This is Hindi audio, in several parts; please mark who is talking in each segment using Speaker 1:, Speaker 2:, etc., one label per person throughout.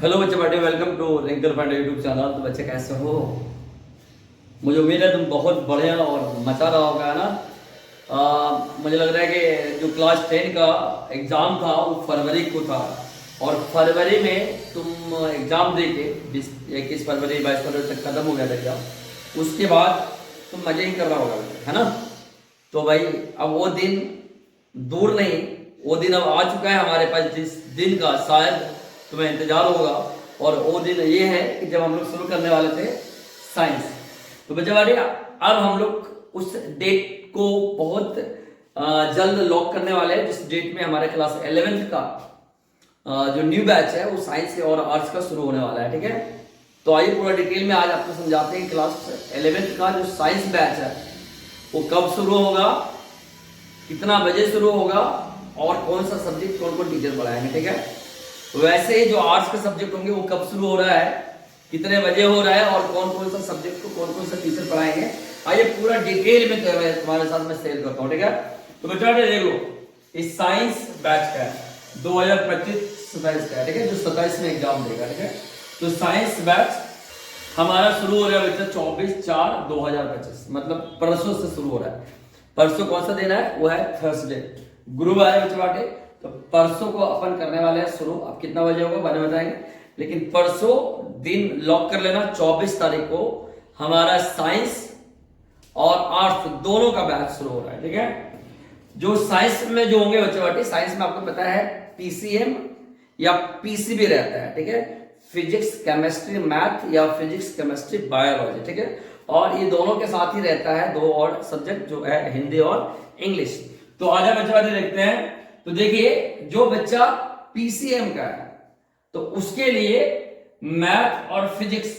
Speaker 1: हेलो बच्चे बड़े, welcome to Rinkal Pandey YouTube channel. तो बच्चे कैसे हो? मुझे उम्मीद है तुम बहुत बढ़िया और मचा रहा होगा, है ना। मुझे लग रहा है कि जो क्लास 10 का एग्ज़ाम था वो फरवरी को था, और फरवरी में तुम एग्ज़ाम दे के 21 फरवरी 22 फरवरी तक ख़त्म हो गया था एग्ज़ाम। उसके बाद तुम मज़े ही कर रहा होगा, है ना। तो भाई अब वो दिन दूर नहीं, वो दिन अब आ चुका है हमारे पास, जिस दिन का शायद तुम्हें इंतजार होगा। और वो दिन ये है कि जब हम लोग शुरू करने वाले थे साइंस। तो बच्चे बारे अब हम लोग उस डेट को बहुत जल्द लॉक करने वाले हैं, जिस डेट में हमारे क्लास 11th का जो न्यू बैच है वो साइंस और आर्ट्स का शुरू होने वाला है। ठीक है, तो आइए पूरा डिटेल में आज आपको समझाते हैं क्लास 11th का जो साइंस बैच है वो कब शुरू होगा, कितना बजे शुरू होगा, और कौन सा सब्जेक्ट कौन कौन टीचर पढ़ाएंगे। ठीक है, वैसे ही जो आर्ट्स के सब्जेक्ट होंगे वो कब शुरू हो रहा है, कितने बजे हो रहा है, और कौन कौन सा सब्जेक्ट को कौन कौन सा टीचर पढ़ाएंगे, आइए पूरा डिटेल में तुम्हारे साथ मैं शेयर करता हूँ। ठीक है, तो बेटा देख लो, इस साइंस बैच का है 2025 बैच का है। ठीक है, जो 27 में एग्जाम देगा। ठीक है, तो साइंस बैच हमारा शुरू हो रहा है बेटा 24/4/2025, मतलब परसों से शुरू हो रहा है। परसों कौन सा दिन है? वो है थर्सडे, गुरुवार है बच्चे बाटे। तो परसों को अपन करने वाले हैं शुरू। अब कितना बजे होगा बाद में बताएंगे, लेकिन परसों दिन लॉक कर लेना, 24 तारीख को हमारा साइंस और आर्ट्स दोनों का बैच शुरू हो रहा है। ठीक है, जो साइंस में जो होंगे बच्चे बाटे, साइंस में आपको पता है पीसीएम या पीसीबी रहता है। ठीक है, फिजिक्स केमिस्ट्री मैथ या फिजिक्स केमिस्ट्री बायोलॉजी। ठीक है, और ये दोनों के साथ ही रहता है दो और सब्जेक्ट जो है हिंदी और इंग्लिश। तो आजा बच्चे बाटे देखते हैं। तो देखिए, जो बच्चा पीसीएम का है तो उसके लिए मैथ और फिजिक्स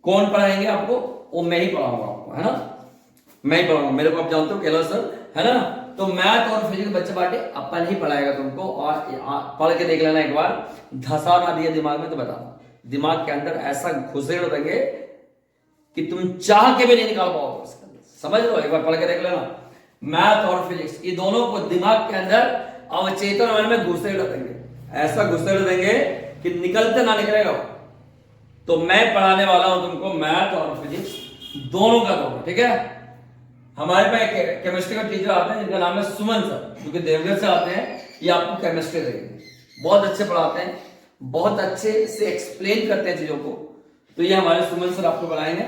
Speaker 1: कौन पढ़ाएंगे आपको? वो मैं ही पढ़ाऊंगा आपको, है ना। मैं ही पढ़ाऊंगा, मेरे को आप जानते हो केला सर, है ना। तो मैथ और फिजिक्स बच्चे बाटे अपन ही पढ़ाएगा तुमको, और पढ़ के देख लेना एक बार, धसा ना दिया दिमाग में तो बता, दिमाग के अंदर ऐसा घुसेड़ देंगे कि तुम चाह के भी नहीं निकाल पाओगे उसके अंदर। समझ लो, एक बार पढ़ के देख लेना। मैथ और फिजिक्स ये दोनों को दिमाग के अंदर अवचेतन मन में घुसेड़ देंगे, ऐसा घुसेड़ देंगे कि निकलते ना निकलेगा। तो मैं पढ़ाने वाला हूं तुमको मैथ और फिजिक्स दोनों का दोनों। ठीक है, हमारे पास केमिस्ट्री का टीचर आते हैं जिनका नाम है सुमन सर, जो कि देवघर से आते हैं। ये आपको केमिस्ट्री देंगे, बहुत अच्छे पढ़ाते हैं, बहुत अच्छे से एक्सप्लेन करते हैं चीजों को। तो ये हमारे सुमन सर आपको पढ़ाएंगे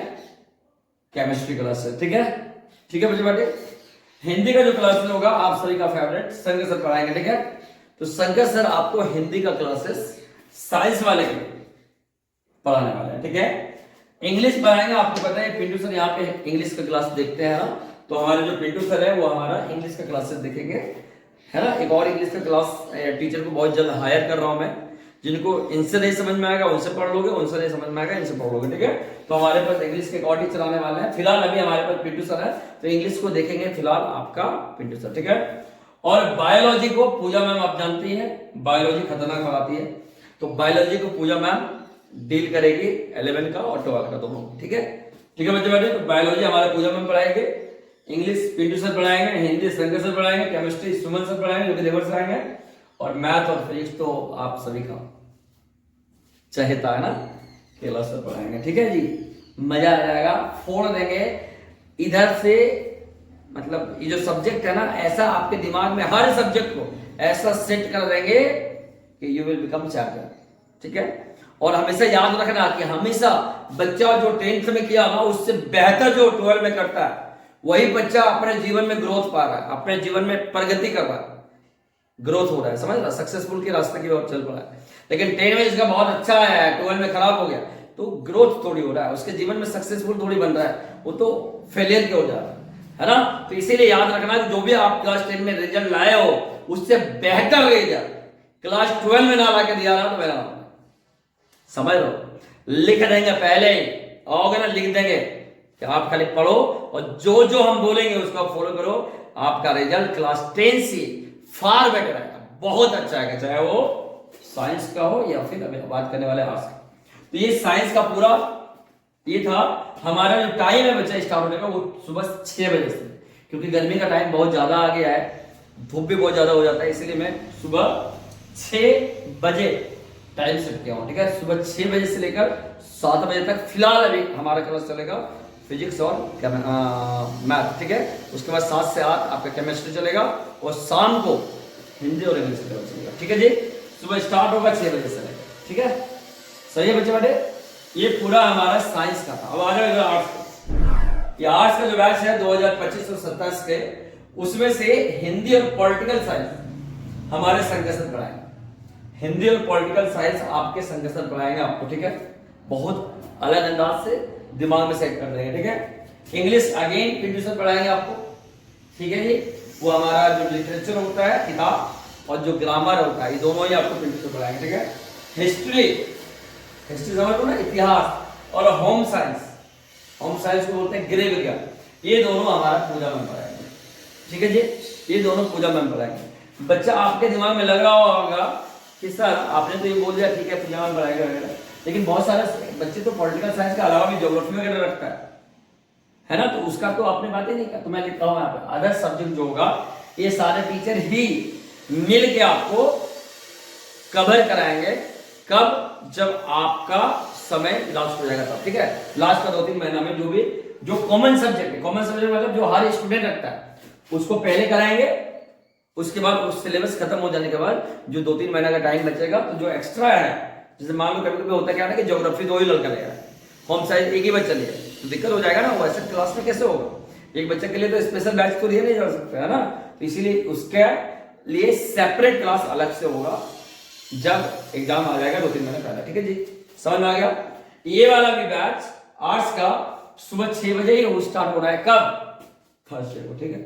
Speaker 1: केमिस्ट्री क्लास से। ठीक है, ठीक है बच्चे बेटे। हिंदी का जो क्लासेस होगा आप सभी का फेवरेट शंकर सर पढ़ाएंगे। ठीक है, तो शंकर सर आपको हिंदी का क्लासेस साइंस वाले के पढ़ाने वाले हैं। ठीक है, इंग्लिश पढ़ाएंगे, आपको पता है पिंटू सर यहाँ पे इंग्लिश का क्लास देखते हैं ना। तो हमारे जो पिंटू सर है वो हमारा इंग्लिश का क्लासेस देखेंगे, है ना। एक और इंग्लिश का क्लास टीचर को बहुत जल्द हायर कर रहा हूं मैं, जिनको इनसे नहीं समझ में आएगा उनसे पढ़ लोगे, उनसे नहीं समझ में आएगा इनसे पढ़ लोगे। ठीक है, तो हमारे पास इंग्लिश के एक और टीचर आने वाले हैं। फिलहाल अभी हमारे पास पिंटू सर है, तो इंग्लिश को देखेंगे फिलहाल आपका पिंटू सर। ठीक है, और बायोलॉजी को पूजा मैम आप जानती है, बायोलॉजी खतरनाक पढ़ाती है, तो बायोलॉजी को पूजा मैम डील करेगी 11 का और 12 का दोनों। ठीक है, ठीक है बच्चे बैठे। तो बायोलॉजी हमारे पूजा मैम पढ़ाएंगे, इंग्लिश पिंटू सर पढ़ाएंगे, हिंदी शंकर सर पढ़ाएंगे, केमिस्ट्री सुमन सर पढ़ाएंगे जो कि देवर सर आएंगे, और मैथ और फिजिक्स तो आप सभी का चहेता है ना, केला सर पढ़ाएंगे। ठीक है जी, मजा आ जाएगा, फोड़ देंगे इधर से। मतलब ये जो सब्जेक्ट है ना, ऐसा आपके दिमाग में हर सब्जेक्ट को ऐसा सेट कर देंगे कि यू विल बिकम चैंपियन। ठीक है, और हमेशा याद रखना कि हमेशा बच्चा जो 10th में किया ना उससे बेहतर जो 12 में करता है, वही बच्चा अपने जीवन में ग्रोथ पा रहा है, अपने जीवन में प्रगति कर रहा है, ग्रोथ हो रहा है, समझ रहा, सक्सेसफुल के रास्ते की ओर चल पड़ा है। लेकिन 10 में इसका बहुत अच्छा है, 12 में खराब हो गया, तो ग्रोथ थोड़ी हो रहा है, उसके जीवन में सक्सेसफुल थोड़ी बन रहा है, वो तो फेलियर के हो जा रहा है ना। तो इसीलिए याद रखना कि जो भी आप क्लास 10 में रिजल्ट लाए हो उससे बेहतर रिजल्ट क्लास 12 में ना ला के दिया ना, तो मेरा समझ लो, लिख देंगे पहले ही, आओगे ना लिख देंगे कि आप खाली पढ़ो और जो जो हम बोलेंगे उसको फॉलो करो, आपका रिजल्ट क्लास 10 से फार बेटर आएगा, बहुत अच्छा आएगा, चाहे वो साइंस का हो या फिर अभी बात करने वाले आर्ट्स का। तो ये साइंस का पूरा ये था। हमारा जो टाइम है बच्चा स्टार्ट होने का वो सुबह 6 बजे से, क्योंकि गर्मी का टाइम बहुत ज्यादा आ गया है, धूप भी बहुत ज्यादा हो जाता है, इसलिए मैं सुबह 6 बजे टाइम सेट किया हूँ, ठीक है। सुबह 6 बजे से लेकर 7 बजे तक फिलहाल अभी हमारा क्लास चलेगा फिजिक्स और मैथ, ठीक है। उसके बाद 7 से 8 आपका केमिस्ट्री चलेगा और शाम को हिंदी और इंग्लिश का चलेगा, ठीक है जी। सुबह स्टार्ट होगा 6 बजे से लेकर, ठीक है। सही है बच्चे बेटे, ये पूरा हमारा साइंस का था। अब आ जाएगा आर्ट्स का। ये आर्ट्स का जो बैच है 2025 और 27 के, उसमें से हिंदी और पॉलिटिकल साइंस हमारे संघ सर पढ़ाएंगे। हिंदी और पॉलिटिकल साइंस आपके संघ सर पढ़ाएंगे आपको, ठीक है। बहुत अलग अंदाज से दिमाग में सेट कर देंगे, ठीक है। इंग्लिश अगेन पिंटू सर पढ़ाएंगे आपको, ठीक है जी। वो हमारा जो लिटरेचर होता है किताब और जो ग्रामर होता है, ये दोनों ही आपको पिंटू सर पढ़ाएंगे, ठीक है। हिस्ट्री समझ लो ना, इतिहास और होम साइंस को बोलते हैं गृह विज्ञान, ये दोनों हमारा पूजा में पढ़ाएंगे, ठीक है जी। ये दोनों पूजा में पढ़ाएंगे। बच्चा आपके दिमाग में लग रहा होगा कि सर आपने तो ये बोल दिया ठीक है पूजा में पढ़ाएगा वगैरह, लेकिन बहुत सारे बच्चे तो पॉलिटिकल साइंस के अलावा भी ज्योग्राफी वगैरह रखता है ना, तो उसका तो आपने बात ही नहीं किया। तो मैं लिखता हूँ यहाँ पे अदर सब्जेक्ट जो होगा ये सारे टीचर ही मिल के आपको कवर कराएंगे। कब? जब आपका समय लास्ट हो जाएगा तब, ठीक है। लास्ट का 2-3 महीना में जो कॉमन सब्जेक्ट है, कॉमन सब्जेक्ट मतलब जो हर स्टूडेंट रखता है उसको पहले कराएंगे। उसके बाद उस सिलेबस खत्म हो जाने के बाद जो 2-3 महीना का टाइम बचेगा, तो जो एक्स्ट्रा है, जैसे मान लो कभी-कभी होता क्या है कि ज्योग्राफी 2 ही लड़का लेगा, होम साइंस एक ही बच्चा लेगा, तो दिक्कत हो जाएगा ना। वैसे क्लास में कैसे होगा? एक बच्चे के लिए तो स्पेशल बैच तो दिया नहीं जा सकता है ना, तो इसीलिए उसके लिए सेपरेट क्लास अलग से होगा जब एग्जाम आ जाएगा 2-3 महीने पहले, ठीक है जी। समझ में आ गया? ये वाला भी बैच आर्ट्स का सुबह 6 बजे ही वो स्टार्ट हो रहा है। कब? थर्सडे को, ठीक है।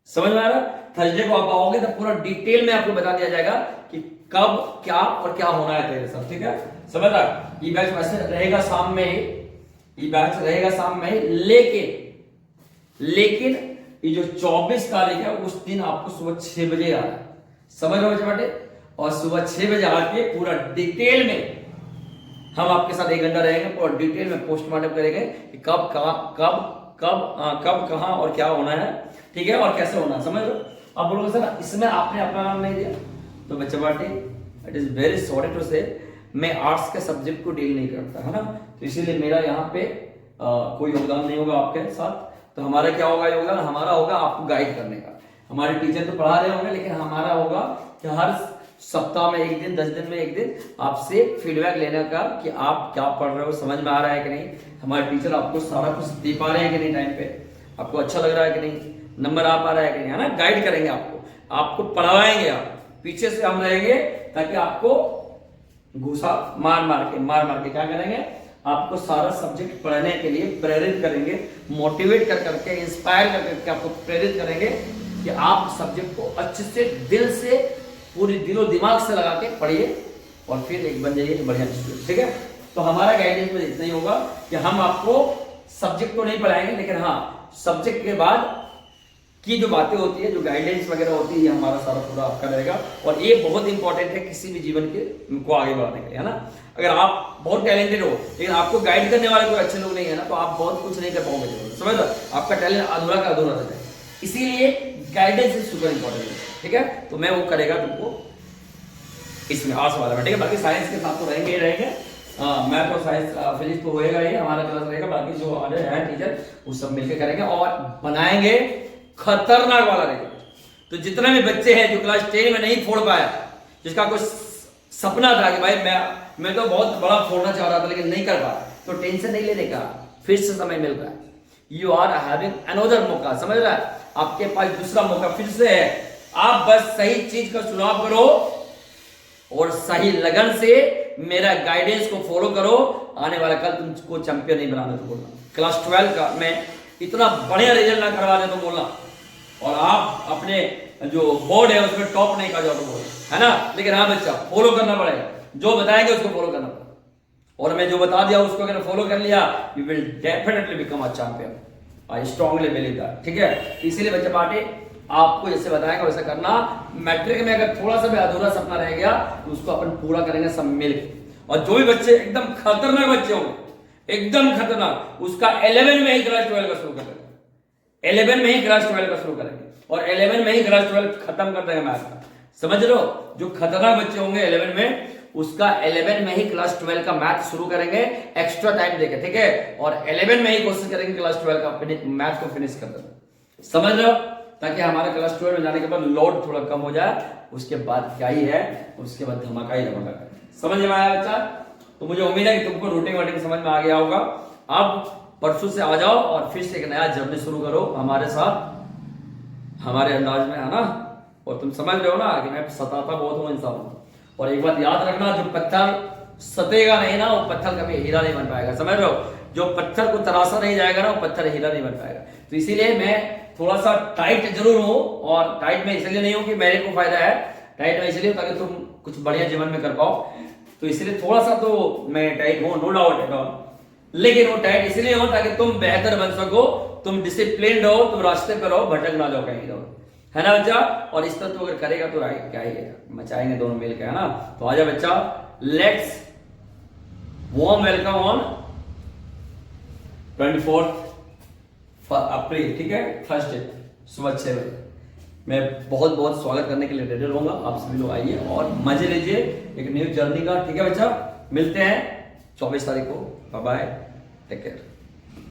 Speaker 1: समझ में आ रहा? थर्सडे को आप आओगे तो पूरा डिटेल में आपको बता दिया जाएगा कि कब क्या और क्या होना है तेरे साथ, ठीक है। समझ आ? ये बैच वैसे रहेगा शाम में ही, ये बैच रहेगा शाम में ही, लेकिन ये जो 24 तारीख है उस दिन आपको सुबह 6 बजे आना है। समझ रहे हो बेटे? और सुबह 6 बजे आके पूरा डिटेल में हम आपके साथ 1 घंटा रहेंगे, पूरा डिटेल में पोस्टमार्टम करेंगे कि कब कहां और क्या होना है, ठीक है, और कैसे होना है। समझ लो? अब बोलोगे सर इसमें आपने अपना नाम नहीं दिया, तो बच्चे बाटी it is very sorry to say, मैं आर्ट्स के सब्जेक्ट को डील नहीं करता है ना, तो इसीलिए मेरा यहाँ पे कोई योगदान नहीं होगा आपके साथ। तो हमारा क्या होगा योगदान? हमारा होगा आपको गाइड करने का। हमारे टीचर तो पढ़ा रहे होंगे, लेकिन हमारा होगा कि हर सप्ताह में 1 दिन, 10 दिन में 1 दिन आपसे फीडबैक लेने का कि आप क्या पढ़ रहे हो, समझ में आ रहा है कि नहीं, हमारे टीचर आपको सारा कुछ दे पा रहे हैं कि नहीं, टाइम पे आपको अच्छा लग रहा है कि नहीं, नंबर आ पा रहा है कि नहीं, है ना। गाइड करेंगे आपको पढ़वाएंगे, आप पीछे से हम रहेंगे ताकि आपको घुसा मार के क्या करेंगे, आपको सारा सब्जेक्ट पढ़ने के लिए प्रेरित करेंगे, मोटिवेट कर करके, इंस्पायर कर करके आपको प्रेरित करेंगे कि आप सब्जेक्ट को अच्छे से दिल से पूरी दिलो दिमाग से लगा के पढ़िए और फिर एक बन जाइए बढ़िया स्टूडेंट, ठीक है। तो हमारा गाइडेंस में इतना ही होगा कि हम आपको सब्जेक्ट को नहीं पढ़ाएंगे, लेकिन हाँ सब्जेक्ट के बाद की जो बातें होती है, जो गाइडेंस वगैरह होती है, ये हमारा सारा पूरा आपका रहेगा। और ये बहुत इंपॉर्टेंट है किसी भी जीवन के को आगे बढ़ाने के लिए, है ना। अगर आप बहुत टैलेंटेड हो लेकिन आपको गाइड करने वाले कोई अच्छे लोग नहीं है ना, तो आप बहुत कुछ नहीं कर पाओगे, समझ लो, आपका टैलेंट अधूरा का अधूरा रह जाएगा। इसीलिए गाइडेंस इज सुपर इंपॉर्टेंट है, ठीक है। तो मैं वो करेगा तुमको इसमें आर्ट्स वाला में, ठीक है। बाकी साइंस के साथ तो रहेंगे ही रहेंगे, मैथ और साइंस फिजिक्स तो होएगा ही, हमारा क्लास रहेगा। बाकी जो हमारे हैं टीचर वो सब मिलकर करेंगे और बनाएंगे खतरनाक वाला रिजल्ट। तो जितने भी बच्चे हैं जो क्लास 10 में नहीं फोड़ पाया, जिसका कुछ सपना था कि भाई मैं तो बहुत बड़ा फोड़ना चाह रहा था लेकिन नहीं कर पाया, तो टेंशन नहीं लेने का, फिर से समय मिल रहा है। यू आर हैविंग अनदर मौका, समझ रहा है, आपके पास दूसरा मौका फिर से है। आप बस सही चीज का चुनाव करो और सही लगन से मेरा गाइडेंस को फॉलो करो। आने वाला कल तुमको चैंपियन नहीं बनाना, तो बोलना क्लास 12 का मैं इतना बढ़िया रिजल्ट ना करवा दे तो बोलना, और आप अपने जो बोर्ड है उसमें टॉप नहीं कर जाओ तो बोलना, है ना। लेकिन हाँ बच्चा फॉलो करना पड़ेगा, जो बताएंगे उसको फॉलो करना पड़ेगा, और मैं जो बता दिया उसको अगर फॉलो कर लिया, you will definitely become a champion. I strongly believe that, ठीक है। इसीलिए बच्चे पार्टी आपको जैसे बताएंगे वैसा करना। मैट्रिक में अगर थोड़ा सा भी अधूरा सपना रह गया तो उसको अपन पूरा करेंगे सब मिलकर। और जो भी बच्चे एकदम खतरनाक बच्चे होंगे, एकदम खतरनाक, उसका 11 में ही क्लास 12 का शुरू करेंगे, 11 में ही क्लास 12 का शुरू करेंगे, और 11 में ही क्लास 12 खत्म कर देंगे मैथ का। समझ लो, जो खतरनाक बच्चे होंगे 11 में उसका 11 में ही क्लास 12 का मैथ शुरू करेंगे एक्स्ट्रा टाइम देके, ठीक है। और 11 में ही कोशिश करेंगे क्लास 12 का मैथ को फिनिश कर देना, समझ रहे हो, ताकि हमारा क्लास 12 में जाने के बाद लोड थोड़ा कम हो जाए। उसके बाद क्या ही है, उसके बाद धमाका ही धमाका है। समझ में आया बच्चा? तो मुझे उम्मीद है कि तुमको रूटिंग वाटिंग समझ में आ गया होगा। अब परसों से आ जाओ और फिर से एक नया जर्नी शुरू करो हमारे साथ, हमारे अंदाज में, है ना। और तुम समझ रहे हो ना कि मैं सताता बहुत हूँ इंसान। और एक बात याद रखना, जो पत्थर सतेगा नहीं ना, वो पत्थर कभी हीरा नहीं बन पाएगा, समझ रहे हो। जो पत्थर को तराशा नहीं जाएगा ना, वो पत्थर हीरा नहीं बन पाएगा। तो इसीलिए मैं थोड़ा सा टाइट जरूर हूँ, और टाइट में इसलिए नहीं हूँ कि मेरे को फायदा है, टाइट में इसलिए ताकि तुम कुछ बढ़िया जीवन में कर पाओ। तो इसलिए थोड़ा सा तो मैं टाइट हूँ, नो डाउट एट ऑल। लेकिन वो टाइट इसलिए हो ताकि तुम बेहतर बन सको, तुम डिसिप्लिन रहो, तुम रास्ते पर रहो, भटक ना जाओ कहीं रहो, है ना बच्चा। और इस तरह तो अगर करेगा तो क्या ही है, मचाएंगे दोनों मिल के, है ना। तो आजा बच्चा, लेट्स वार्म वेलकम ऑन 24 अप्रैल, ठीक है, थर्सडे सुबह 6 बजे। मैं बहुत बहुत स्वागत करने के लिए रेडी रहूंगा। आप सभी लोग आइए और मजे लीजिए एक न्यू जर्नी का, ठीक है बच्चा। मिलते हैं 24 तारीख को। Bye bye, take care.